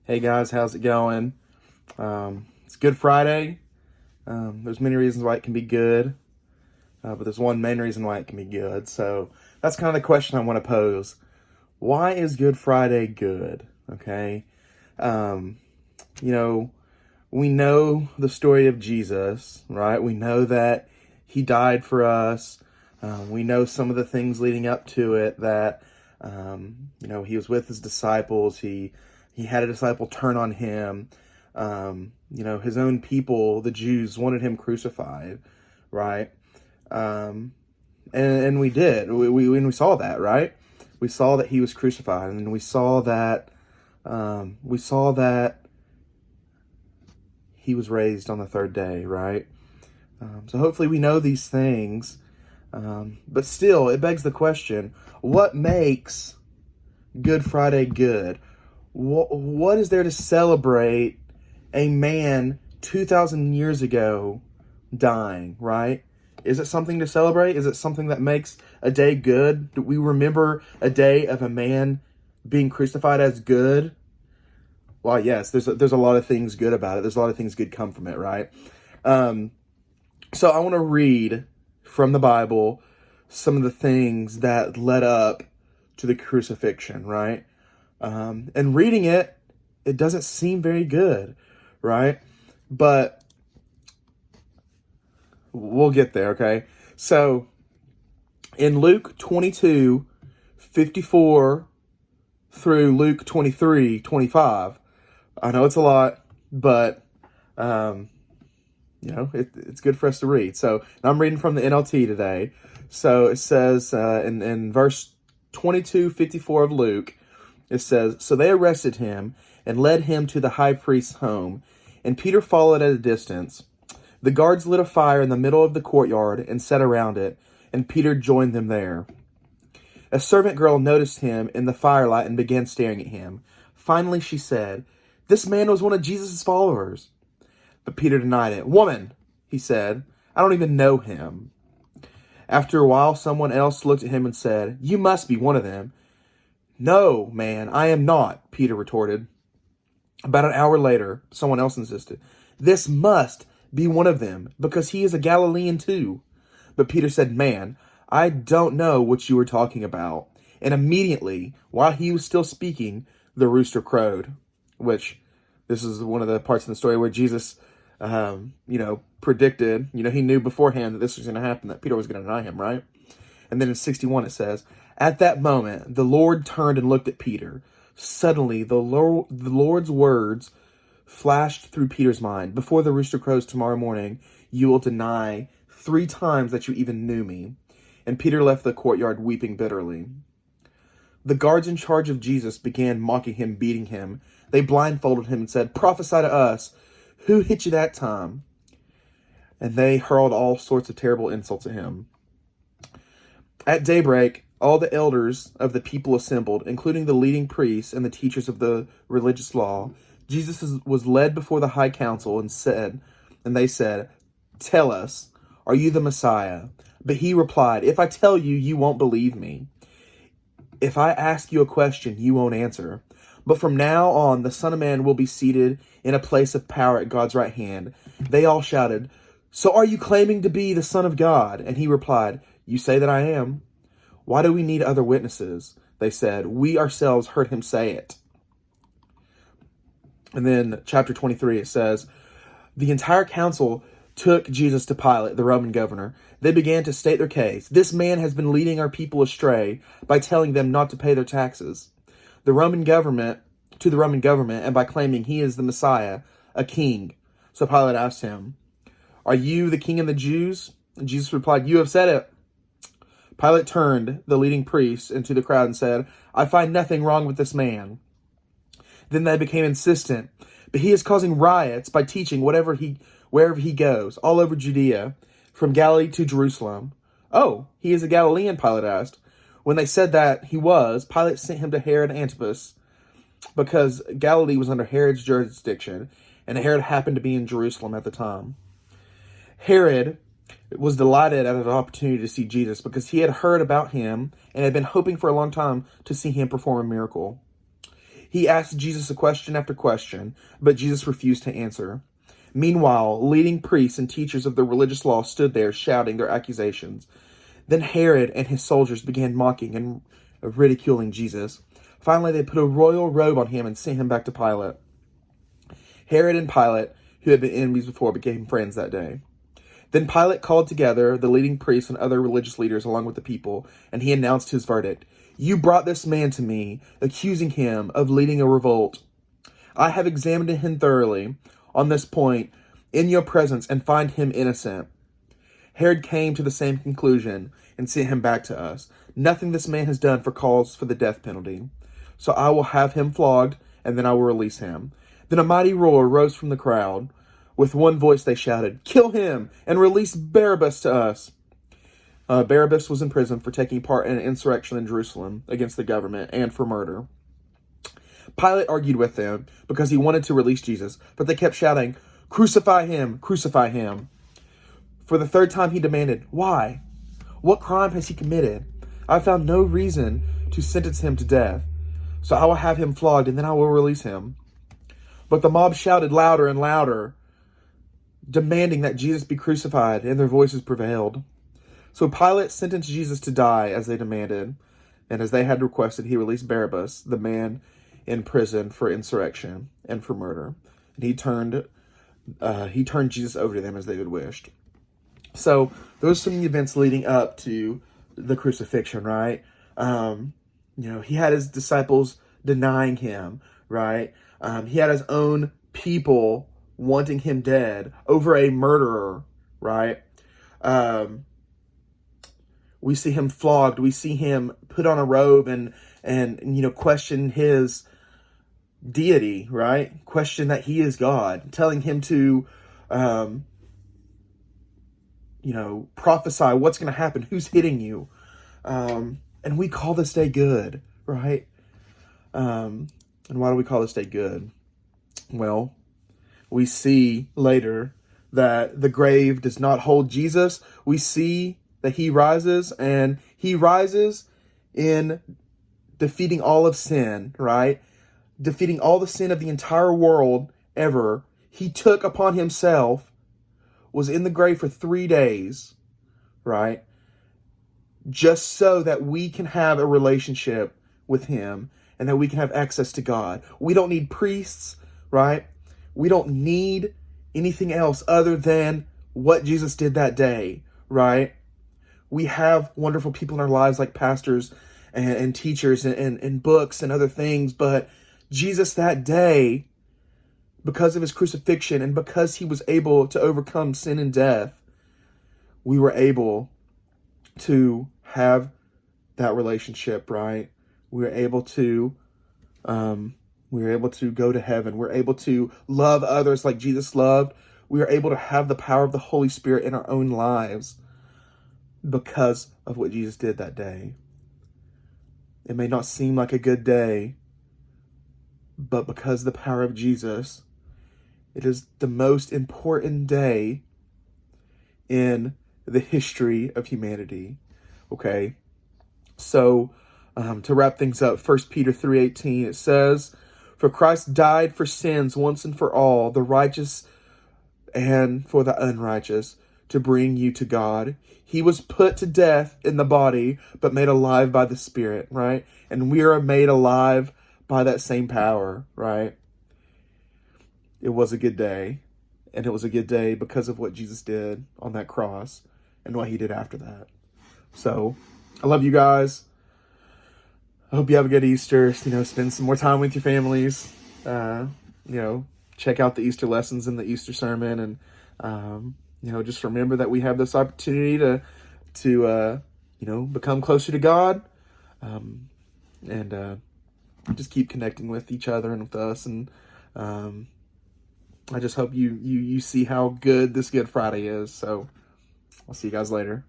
Hey guys, how's it going? It's Good Friday. There's many reasons why it can be good, but there's one main reason why it can be good. So that's kind of the question I want to pose. Why is Good Friday good? Okay. Um, you know, we know the story of Jesus, right? We know that he died for us. We know some of the things leading up to it that, he was with his disciples. He had a disciple turn on him. His own people, the Jews, wanted him crucified, right? And we did. We saw that, right? We saw that he was crucified, and we saw that he was raised on the third day, right? So hopefully we know these things, but still, it begs the question: what makes Good Friday good? What is there to celebrate a man 2,000 years ago dying, right? Is it something to celebrate? Is it something that makes a day good? Do we remember a day of a man being crucified as good? Well, yes, there's a lot of things good about it. There's a lot of things good come from it, right? So I want to read from the Bible some of the things that led up to the crucifixion, right? And reading it, it doesn't seem very good, right? But we'll get there, okay? So in Luke 22:54 through Luke 23:25, I know it's a lot, but it's good for us to read. So I'm reading from the NLT today. So it says in verse 22:54 of Luke, it says, "So they arrested him and led him to the high priest's home, and Peter followed at a distance. The guards lit a fire in the middle of the courtyard and sat around it, and Peter joined them there. A servant girl noticed him in the firelight and began staring at him. Finally, she said, 'This man was one of Jesus' followers.' But Peter denied it. 'Woman,' he said, 'I don't even know him.' After a while, someone else looked at him and said, 'You must be one of them.' 'No, man, I am not,' Peter retorted. About an hour later, someone else insisted, 'This must be one of them, because he is a Galilean too.' But Peter said, 'Man, I don't know what you are talking about.' And immediately, while he was still speaking, the rooster crowed." Which, this is one of the parts of the story where Jesus, predicted, he knew beforehand that this was going to happen, that Peter was going to deny him, right? And then in 61 it says, "At that moment, the Lord turned and looked at Peter. Suddenly, the Lord's words flashed through Peter's mind. 'Before the rooster crows tomorrow morning, you will deny 3 times that you even knew me.' And Peter left the courtyard weeping bitterly." The guards in charge of Jesus began mocking him, beating him. They blindfolded him and said, "Prophesy to us. Who hit you that time?" And they hurled all sorts of terrible insults at him. At daybreak, all the elders of the people assembled, including the leading priests and the teachers of the religious law. Jesus was led before the high council and they said, "Tell us, are you the Messiah?" But he replied, "If I tell you, you won't believe me. If I ask you a question, you won't answer. But from now on, the Son of Man will be seated in a place of power at God's right hand." They all shouted, "So are you claiming to be the Son of God?" And he replied, "You say that I am." "Why do we need other witnesses?" They said. "We ourselves heard him say it." And then chapter 23, it says, "The entire council took Jesus to Pilate, the Roman governor. They began to state their case. 'This man has been leading our people astray by telling them not to pay their taxes to the Roman government, and by claiming he is the Messiah, a king.' So Pilate asked him, 'Are you the king of the Jews?' And Jesus replied, 'You have said it.' Pilate turned the leading priests into the crowd and said, 'I find nothing wrong with this man.' Then they became insistent. 'But he is causing riots by teaching wherever he goes, all over Judea, from Galilee to Jerusalem.' 'Oh, he is a Galilean?' Pilate asked. When they said that he was, Pilate sent him to Herod Antipas, because Galilee was under Herod's jurisdiction, and Herod happened to be in Jerusalem at the time. Herod was delighted at an opportunity to see Jesus because he had heard about him and had been hoping for a long time to see him perform a miracle. He asked Jesus a question after question, but Jesus refused to answer. Meanwhile, leading priests and teachers of the religious law stood there shouting their accusations. Then Herod and his soldiers began mocking and ridiculing Jesus. Finally, they put a royal robe on him and sent him back to Pilate. Herod and Pilate, who had been enemies before, became friends that day. Then Pilate called together the leading priests and other religious leaders along with the people, and he announced his verdict. You brought this man to me, accusing him of leading a revolt. I have examined him thoroughly on this point in your presence and find him innocent. Herod came to the same conclusion and sent him back to us. Nothing this man has done for cause for the death penalty. So I will have him flogged, and then I will release him. Then a mighty roar rose from the crowd. With one voice they shouted, Kill him and release Barabbas to us. Barabbas was in prison for taking part in an insurrection in Jerusalem against the government and for murder. Pilate argued with them because he wanted to release Jesus, but they kept shouting, Crucify him, crucify him. For the third time he demanded, Why? What crime has he committed? I found no reason to sentence him to death. So I will have him flogged and then I will release him. But the mob shouted louder and louder, demanding that Jesus be crucified, and their voices prevailed. So Pilate sentenced Jesus to die as they demanded, and as they had requested, he released Barabbas, the man in prison for insurrection and for murder. And he turned Jesus over to them as they had wished. So those are some of the events leading up to the crucifixion, right? He had his disciples denying him, right? He had his own people wanting him dead over a murderer, right? We see him flogged. We see him put on a robe and question his deity, right? Question that he is God, telling him to, prophesy what's going to happen, who's hitting you. And we call this day good, right? And why do we call this day good? Well, we see later that the grave does not hold Jesus. We see that he rises, and he rises in defeating all of sin, right? Defeating all the sin of the entire world ever. He took upon himself, was in the grave for 3 days, right? Just so that we can have a relationship with him and that we can have access to God. We don't need priests, right? We don't need anything else other than what Jesus did that day, right? We have wonderful people in our lives like pastors and teachers and books and other things, but Jesus that day, because of his crucifixion and because he was able to overcome sin and death, we were able to have that relationship, right? We were able to go to heaven. We're able to love others like Jesus loved. We are able to have the power of the Holy Spirit in our own lives because of what Jesus did that day. It may not seem like a good day, but because of the power of Jesus, it is the most important day in the history of humanity. Okay? So, to wrap things up, 1 Peter 3:18, it says, For Christ died for sins once and for all, the righteous and for the unrighteous, to bring you to God. He was put to death in the body, but made alive by the Spirit, right? And we are made alive by that same power, right? It was a good day, and it was a good day because of what Jesus did on that cross and what he did after that. So, I love you guys. I hope you have a good Easter. Spend some more time with your families. Check out the Easter lessons in the Easter sermon, and just remember that we have this opportunity to become closer to God, and just keep connecting with each other and with us. And I just hope you see how good this Good Friday is. So I'll see you guys later.